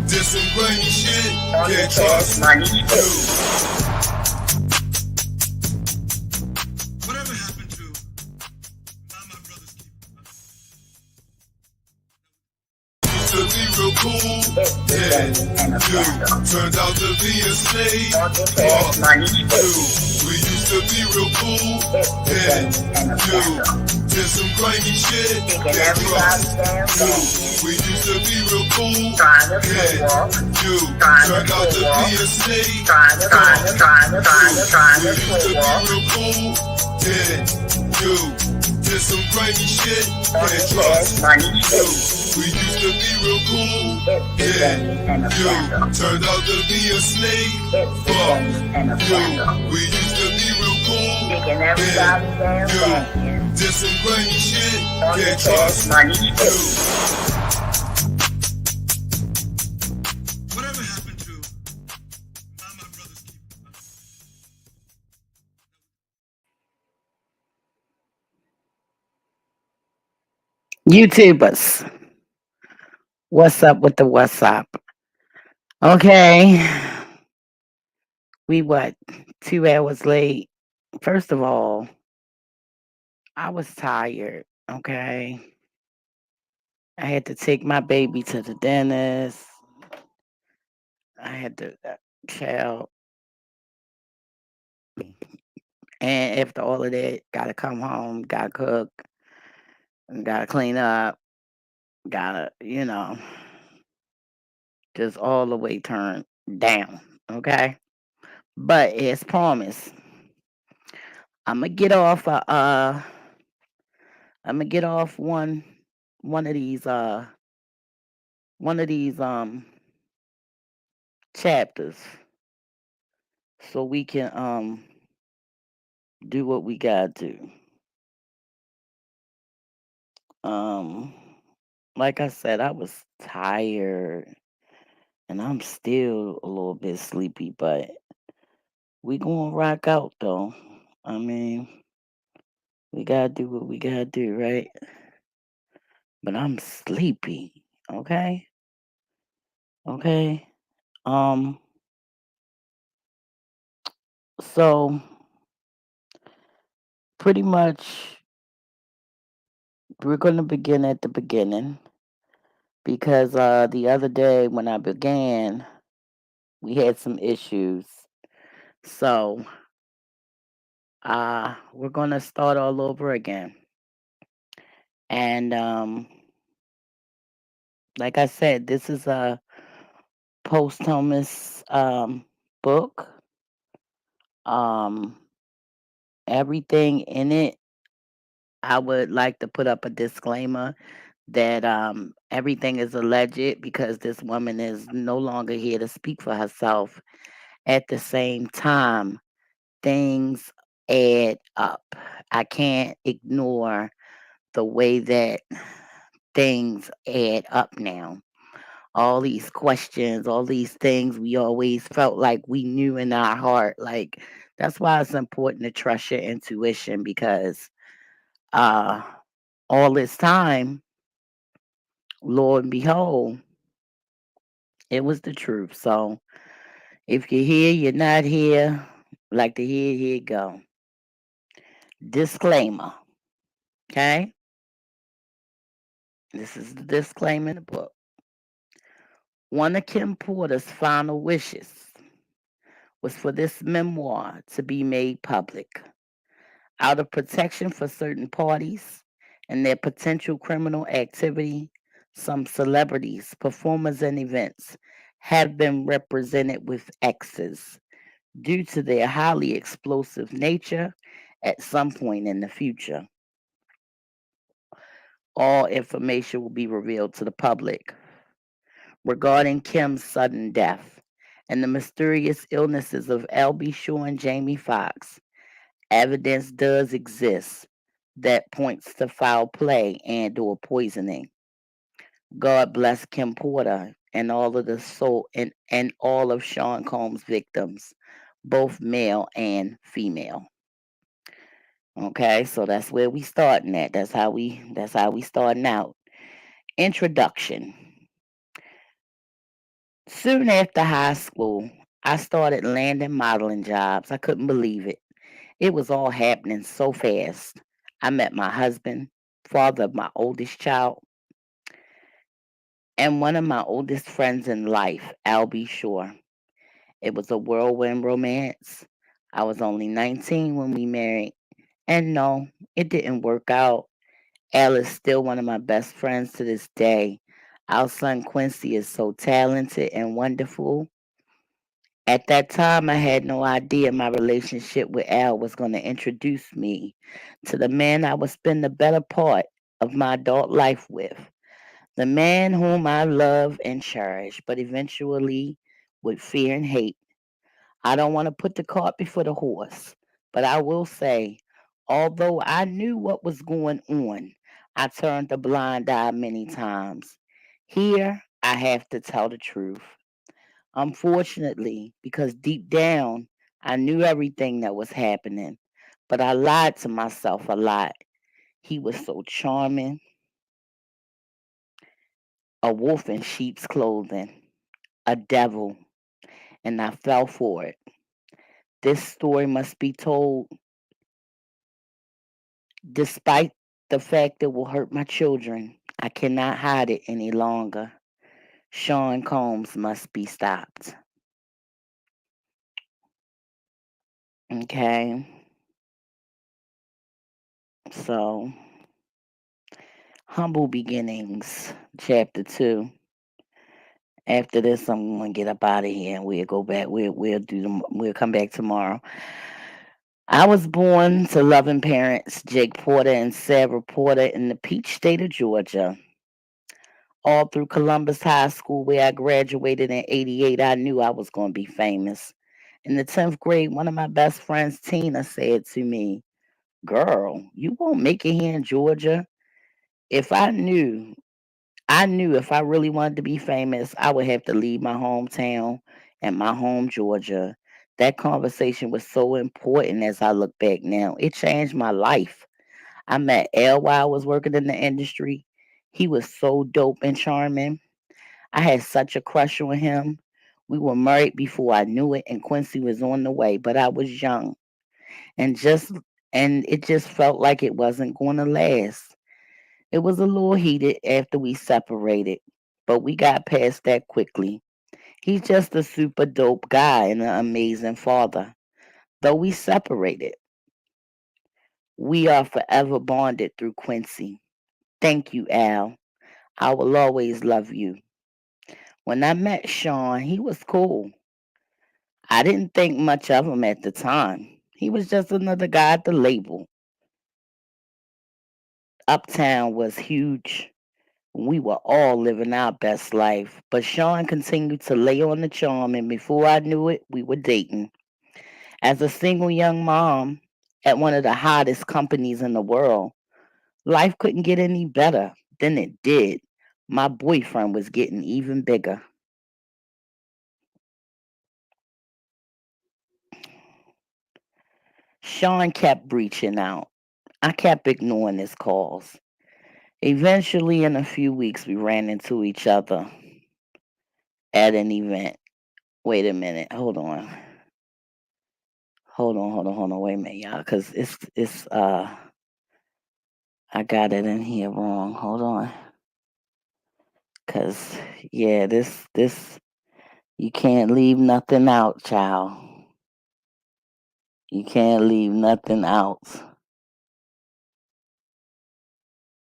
did some grimy shit, can't trust you. Whatever happened to my brother's keeper? Used to be real cool, then you turned out to be a slave. We used to be real cool, then you did some grimy shit, can't trust you. We used to be real cool, then you turned out to be a slave. We used to be real cool, then you did some grimy shit, can't trust you. We used to be real cool, then you turned out to be a snake. Fuck you. We used to be real cool, then you did some grimy shit, can't trust you. Whatever happened to my brother's keeper? YouTubers, what's up with the what's up? Okay, we what? 2 hours late. First of all, I was tired. Okay, I had to take my baby to the dentist. I had to child, and after all of that, gotta come home, gotta cook, gotta clean up, gotta just all the way turn down. Okay, but as promised, I'm gonna get off. I'm gonna get off one of these one of these chapters so we can do what we gotta do. Um, like I said, I was tired and I'm still a little bit sleepy, but we gonna rock out though. I mean, we gotta do what we gotta do, right? But I'm sleepy. Okay, okay. Um, so pretty much we're gonna begin at the beginning because the other day when I began, we had some issues. So we're gonna start all over again. And like I said, this is a posthumous book. Um, everything in it, I would like to put up a disclaimer that everything is alleged because this woman is no longer here to speak for herself. At the same time, things add up. I can't ignore the way that things add up now. All these questions, all these things we always felt like we knew in our heart. Like, that's why it's important to trust your intuition because uh all this time, Lord and behold, it was the truth. So if you're here, you're not here, like to hear, here you go. Disclaimer. Okay? This is the disclaimer in the book. One of Kim Porter's final wishes was for this memoir to be made public. Out of protection for certain parties and their potential criminal activity, some celebrities, performers, and events have been represented with X's due to their highly explosive nature at some point in the future. All information will be revealed to the public regarding Kim's sudden death and the mysterious illnesses of L.B. Shaw and Jamie Foxx. Evidence does exist that points to foul play and or poisoning. God bless Kim Porter and all of the soul and all of Sean Combs' victims, both male and female. Okay, so that's where we starting at. That's how we starting out. Introduction. Soon after high school, I started landing modeling jobs. I couldn't believe it. It was all happening so fast. I met my husband, father of my oldest child, and one of my oldest friends in life, Albie Shore. It was a whirlwind romance. I was only 19 when we married, and no, it didn't work out. Al is still one of my best friends to this day. Our son Quincy is so talented and wonderful. At that time, I had no idea my relationship with Al was going to introduce me to the man I would spend the better part of my adult life with. The man whom I love and cherish, but eventually would fear and hate. I don't want to put the cart before the horse, but I will say, although I knew what was going on, I turned a blind eye many times. Here, I have to tell the truth. Unfortunately, because deep down, I knew everything that was happening, but I lied to myself a lot. He was so charming, a wolf in sheep's clothing, a devil, and I fell for it. This story must be told despite the fact it will hurt my children. I cannot hide it any longer. Sean Combs must be stopped. Okay, so Humble Beginnings, Chapter 2. After this, I'm gonna get up out of here and we'll go back. We'll come back tomorrow. I was born to loving parents, Jake Porter and Sarah Porter, in the peach state of Georgia. All through Columbus High School, where I graduated in '88, I knew I was going to be famous. In the 10th grade, one of my best friends, Tina, said to me, "Girl, you won't make it here in Georgia." If I knew if I really wanted to be famous, I would have to leave my hometown and my home, Georgia. That conversation was so important as I look back now. It changed my life. I met L while I was working in the industry. He was so dope and charming. I had such a crush on him. We were married before I knew it, and Quincy was on the way, but I was young and just and it just felt like it wasn't going to last. It was a little heated after we separated, but we got past that quickly. He's just a super dope guy and an amazing father. Though we separated, we are forever bonded through Quincy. Thank you, Al. I will always love you. When I met Sean, he was cool. I didn't think much of him at the time. He was just another guy at the label. Uptown was huge. We were all living our best life. But Sean continued to lay on the charm, and before I knew it, we were dating. As a single young mom at one of the hottest companies in the world, life couldn't get any better than it did. My boyfriend was getting even bigger. Sean kept reaching out. I kept ignoring his calls. Eventually, in a few weeks, we ran into each other at an event. Wait a minute. Hold on. Hold on. Wait a minute, y'all, because it's I got it in here wrong. Hold on. Cause yeah, this you can't leave nothing out, child. You can't leave nothing out.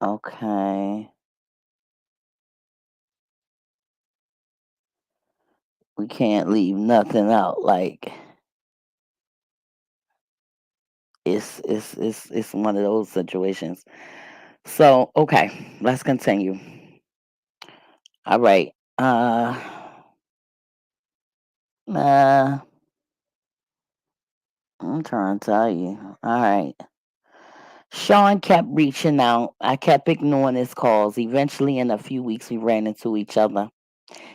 Okay. We can't leave nothing out. Like it's one of those situations. So okay, let's continue. All right. Uh I'm trying to tell you. All right. Sean kept reaching out. I kept ignoring his calls. Eventually, in a few weeks, we ran into each other.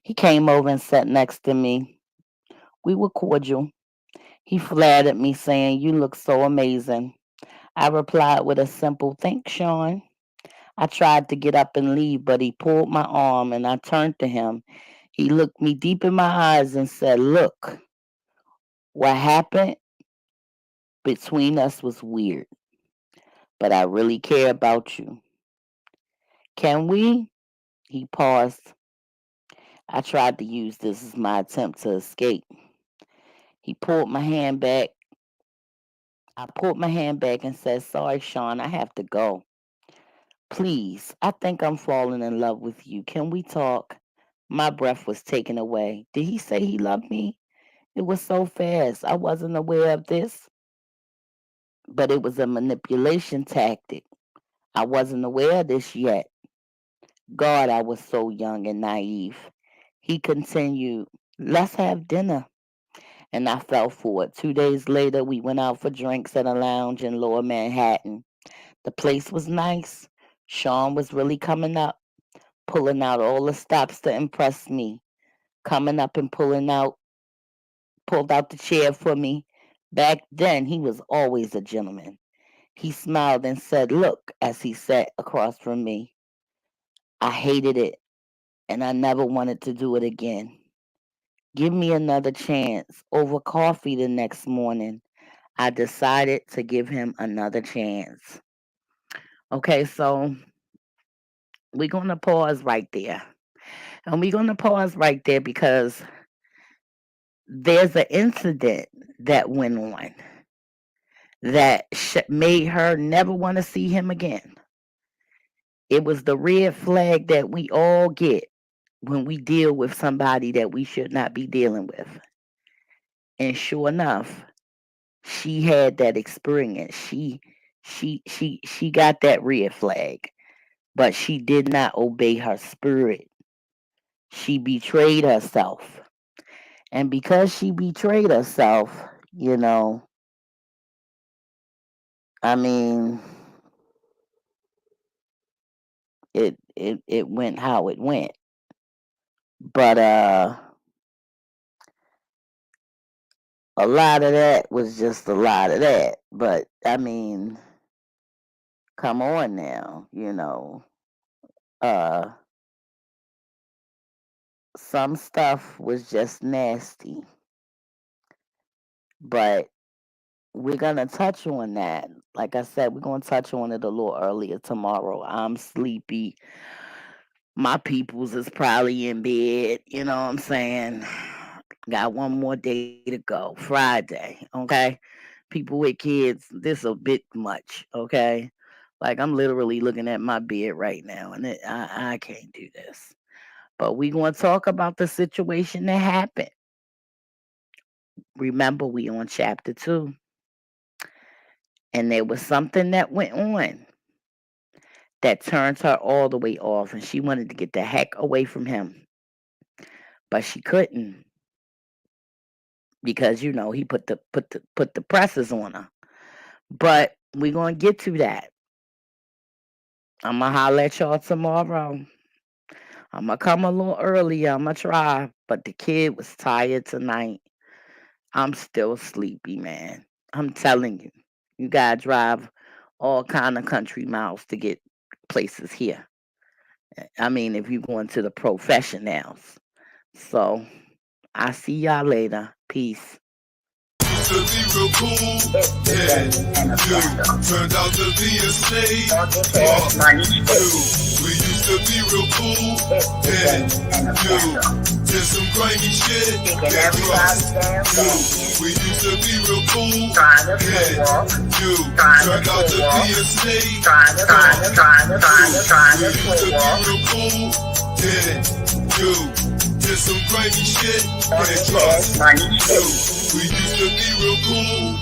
He came over and sat next to me. We were cordial. He flattered me, saying, "You look so amazing." I replied with a simple, "Thanks, Sean." I tried to get up and leave, but he pulled my arm and I turned to him. He looked me deep in my eyes and said, "Look, what happened between us was weird, but I really care about you. Can we?" He paused. I tried to use this as my attempt to escape. He pulled my hand back. I pulled my hand back and said, "Sorry, Sean, I have to go. Please, I think I'm falling in love with you. Can we talk?" My breath was taken away. Did he say he loved me? It was so fast. I wasn't aware of this, but it was a manipulation tactic. I wasn't aware of this yet. God, I was so young and naive. He continued, "Let's have dinner." And I fell for it. 2 days later, we went out for drinks at a lounge in Lower Manhattan. The place was nice. Sean was really coming up, pulling out all the stops to impress me, coming up and pulled out the chair for me. Back then, he was always a gentleman. He smiled and said, "Look," as he sat across from me. I hated it, and I never wanted to do it again. Give me another chance. Over coffee the next morning, I decided to give him another chance. Okay, so we're going to pause right there. And we're going to pause right there because there's an incident that went on that made her never want to see him again. It was the red flag that we all get when we deal with somebody that we should not be dealing with. And sure enough, she had that experience. She got that red flag, but she did not obey her spirit. She betrayed herself. And because she betrayed herself, you know, I mean, it went how it went. But a lot of that was just a lot of that. But I mean, come on now, uh some stuff was just nasty. But we're gonna touch on that. Like I said, we're gonna touch on it a little earlier tomorrow. I'm sleepy. My peoples is probably in bed. You know what I'm saying? Got one more day to go. Friday. Okay. People with kids, this a bit much. Okay. Like I'm literally looking at my bed right now, and I can't do this. But we gonna talk about the situation that happened. Remember, we on chapter 2, and there was something that went on that turned her all the way off, and she wanted to get the heck away from him, but she couldn't because he put the presses on her. But we gonna get to that. I'm gonna holler at y'all tomorrow. I'm gonna come a little earlier. I'm gonna try, but the kid was tired tonight. I'm still sleepy, man. I'm telling you, you gotta drive all kind of country miles to get places here. I mean, if you're going to the professionals. So I see y'all later. Peace. To be real cool, yeah, you turned out to be a slave. We used to be real cool, yeah, you did some grimy shit. We used to be real cool, yeah, you turned out to be a slave. We used to be real cool, yeah, you did some grimy shit. We used to be real cool.